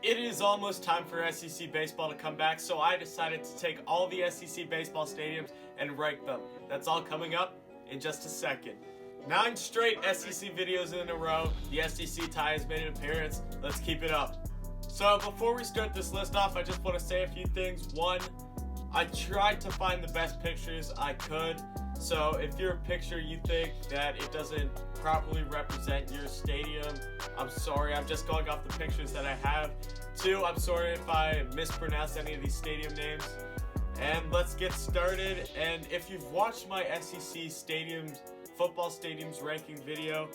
It is almost time for SEC baseball to come back, so I decided to take all the SEC baseball stadiums and rank them. That's all coming up in just a second. 9 straight SEC videos in a row. The SEC tie has made an appearance. Let's keep it up. So before we start this list off, I just want to say a few things. One, I tried to find the best pictures I could. So if your picture you think that it doesn't properly represent your stadium, I'm sorry, I'm just going off the pictures that I have. 2, I'm sorry if I mispronounced any of these stadium names. And let's get started. And if you've watched my SEC stadiums, football stadiums ranking video,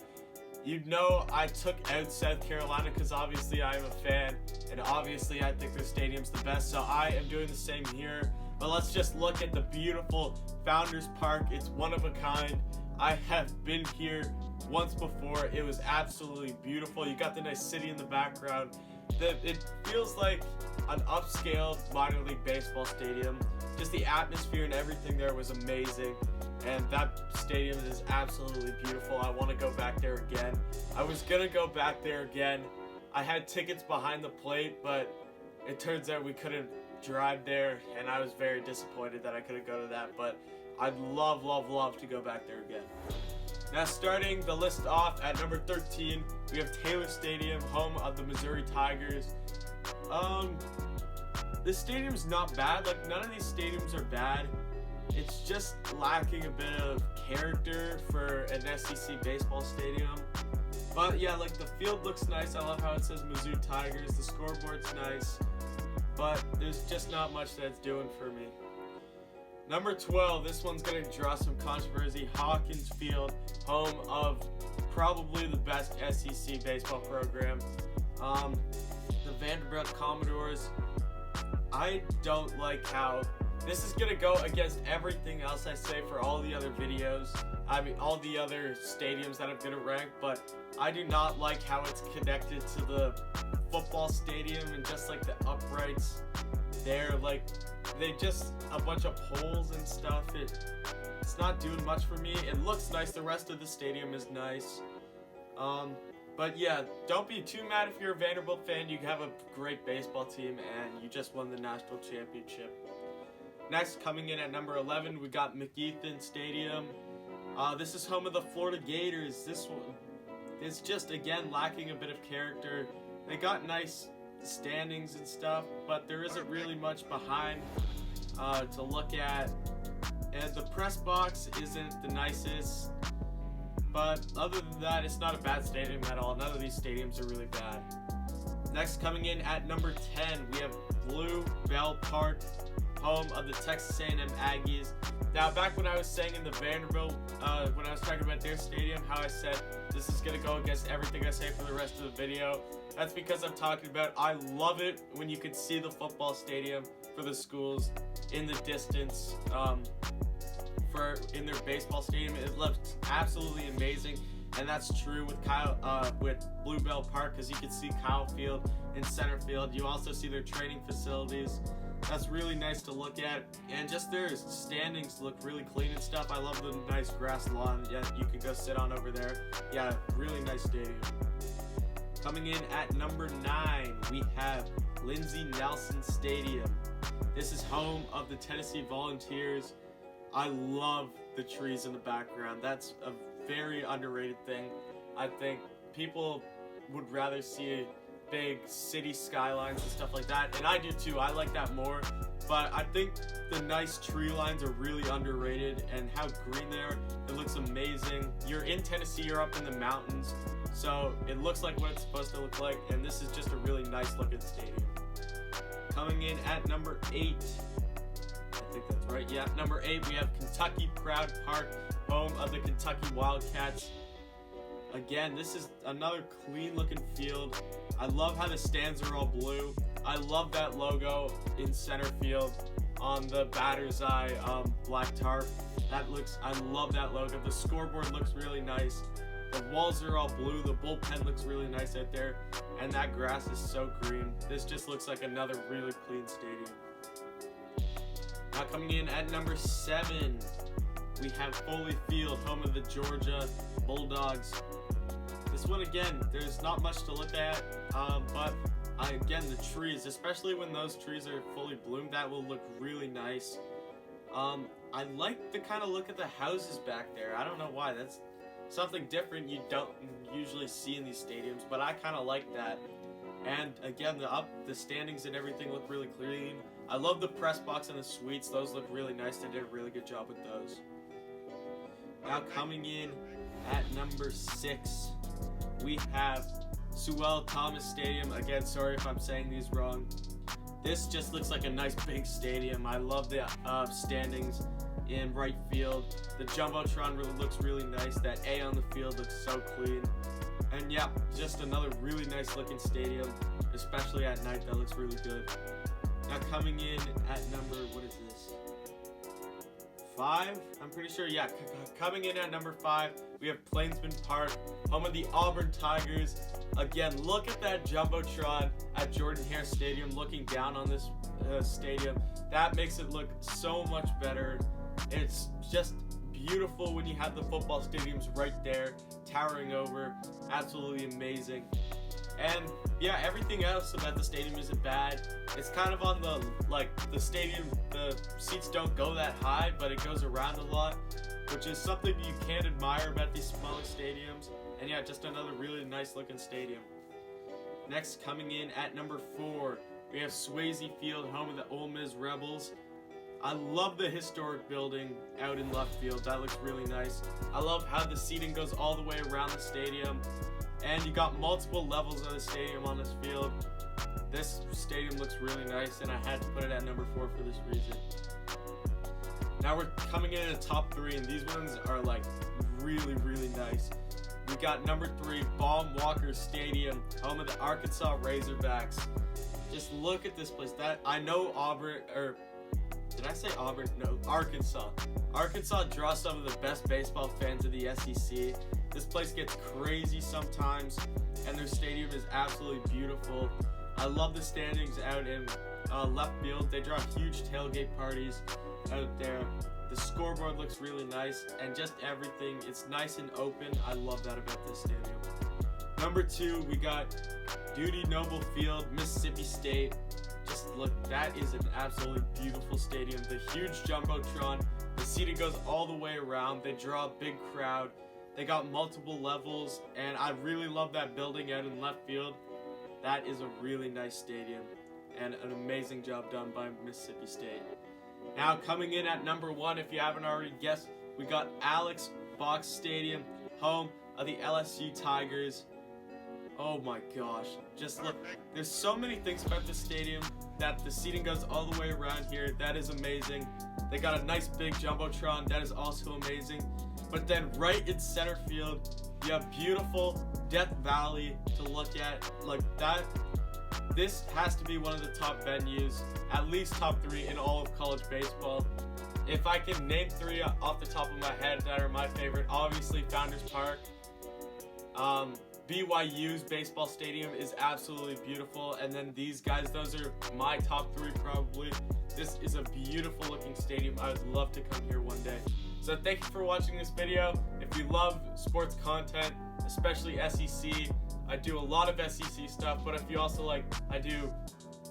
you'd know I took out South Carolina because obviously I am a fan and obviously I think their stadium's the best, so I am doing the same here. But let's just look at the beautiful Founders Park. It's one of a kind. I have been here once before. It was absolutely beautiful. You got the nice city in the background. It feels like an upscale minor league baseball stadium. Just the atmosphere and everything there was amazing. And that stadium is absolutely beautiful. I want to go back there again. I was going to go back there again. I had tickets behind the plate, but it turns out we couldn't drive there, and I was very disappointed that I couldn't go to that, but I'd love to go back there again. Now starting the list off at number 13, we have Taylor Stadium, home of the Missouri Tigers. This stadium's not bad. Like, none of these stadiums are bad. It's just lacking a bit of character for an SEC baseball stadium. But yeah, like, the field looks nice. I love how it says Mizzou Tigers. The scoreboard's nice, but there's just not much that's doing for me. Number 12, this one's going to draw some controversy. Hawkins Field, home of probably the best SEC baseball program. The Vanderbilt Commodores. I don't like how this is going to go against everything else I say for all the other videos. I mean, all the other stadiums that I'm going to rank, but I do not like how it's connected to the football stadium and just like the uprights there. Like, they just a bunch of poles and stuff. It's not doing much for me. It looks nice. The rest of the stadium is nice. But yeah, don't be too mad if you're a Vanderbilt fan. You have a great baseball team and you just won the national championship. Next, coming in at number 11, we got McKeithen Stadium. This is home of the Florida Gators. This one is just, again, lacking a bit of character. They got nice standings and stuff, but there isn't really much behind to look at. And the press box isn't the nicest, but other than that, it's not a bad stadium at all. None of these stadiums are really bad. Next, coming in at number 10, we have Blue Bell Park, home of the Texas A&M Aggies. Now, back when I was saying in the Vanderbilt, when I was talking about their stadium, how I said this is going to go against everything I say for the rest of the video, that's because I'm talking about I love it when you can see the football stadium for the schools in the distance. In their baseball stadium, it looks absolutely amazing, and that's true with with Blue Bell Park, because you can see Kyle Field in center field. You also see their training facilities. That's really nice to look at, and just their standings look really clean and stuff. I love the nice grass lawn. Yeah, you can go sit on over there. Yeah, really nice stadium. Coming in at number 9, we have Lindsey Nelson Stadium. This is home of the Tennessee Volunteers. I love the trees in the background. That's a very underrated thing. I think people would rather see big city skylines and stuff like that, and I do too. I like that more, but I think the nice tree lines are really underrated, and how green they are, it looks amazing. You're in Tennessee, you're up in the mountains, so it looks like what it's supposed to look like, and this is just a really nice looking stadium. Coming in at number 8, I think that's right, yeah, number 8, we have Kentucky Proud Park, home of the Kentucky Wildcats. Again, this is another clean looking field. I love how the stands are all blue. I love that logo in center field on the batter's eye black tarp. I love that logo. The scoreboard looks really nice. The walls are all blue. The bullpen looks really nice out there. And that grass is so green. This just looks like another really clean stadium. Now coming in at number 7, we have Foley Field, home of the Georgia Bulldogs. This one, again, there's not much to look at, but again, the trees, especially when those trees are fully bloomed, that will look really nice. I like the kind of look at the houses back there. I don't know why. That's something different you don't usually see in these stadiums, but I kind of like that. And again, the standings and everything look really clean. I love the press box and the suites. Those look really nice. They did a really good job with those. Now coming in at number 6, we have Sewell Thomas Stadium. Again, sorry if I'm saying these wrong. This just looks like a nice big stadium. I love the standings in right field. The Jumbotron really looks really nice. That A on the field looks so clean. And yeah, just another really nice looking stadium, especially at night. That looks really good. Now coming in at number, what is this? 5? I'm pretty sure, yeah. Coming in at number 5, we have Plainsman Park, home of the Auburn Tigers. Again, look at that Jumbotron at Jordan-Hare Stadium looking down on this stadium. That makes it look so much better. It's just beautiful when you have the football stadiums right there, towering over. Absolutely amazing. And yeah, everything else about the stadium isn't bad. It's kind of on the stadium, the seats don't go that high, but it goes around a lot, which is something you can admire about these smaller stadiums. And yeah, just another really nice looking stadium. Next, coming in at number 4, we have Swayze Field, home of the Ole Miss Rebels. I love the historic building out in left field. That looks really nice. I love how the seating goes all the way around the stadium. And you got multiple levels of the stadium on this field. This stadium looks really nice, and I had to put it at number 4 for this reason. Now we're coming in at the top 3, and these ones are like really, really nice. We got number 3, Baum Walker Stadium, home of the Arkansas Razorbacks. Just look at this place. That I know Auburn, or did I say Auburn? No, Arkansas. Arkansas draws some of the best baseball fans of the SEC. This place gets crazy sometimes, and their stadium is absolutely beautiful. I love the standings out in left field. They draw huge tailgate parties out there. The scoreboard looks really nice, and just everything. It's nice and open. I love that about this stadium. Number 2, we got Duty Noble Field, Mississippi State. Just look, that is an absolutely beautiful stadium. The huge Jumbotron. The seating goes all the way around. They draw a big crowd. They got multiple levels, and I really love that building out in left field. That is a really nice stadium, and an amazing job done by Mississippi State. Now coming in at number 1, if you haven't already guessed, we got Alex Box Stadium, home of the LSU Tigers. Oh my gosh, just look, there's so many things about this stadium. That the seating goes all the way around here. That is amazing. They got a nice big Jumbotron. That is also amazing. But then right in center field, you have beautiful Death Valley to look at. Like that, this has to be one of the top venues, at least top 3 in all of college baseball. If I can name 3 off the top of my head that are my favorite, obviously Founders Park. BYU's baseball stadium is absolutely beautiful, and then these guys, those are my top 3 probably. This is a beautiful looking stadium. I would love to come here one day. So thank you for watching this video. If you love sports content, especially SEC, I do a lot of SEC stuff, but if you also like, I do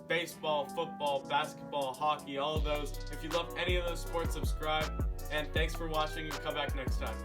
baseball, football, basketball, hockey, all of those. If you love any of those sports, subscribe, and thanks for watching, and come back next time.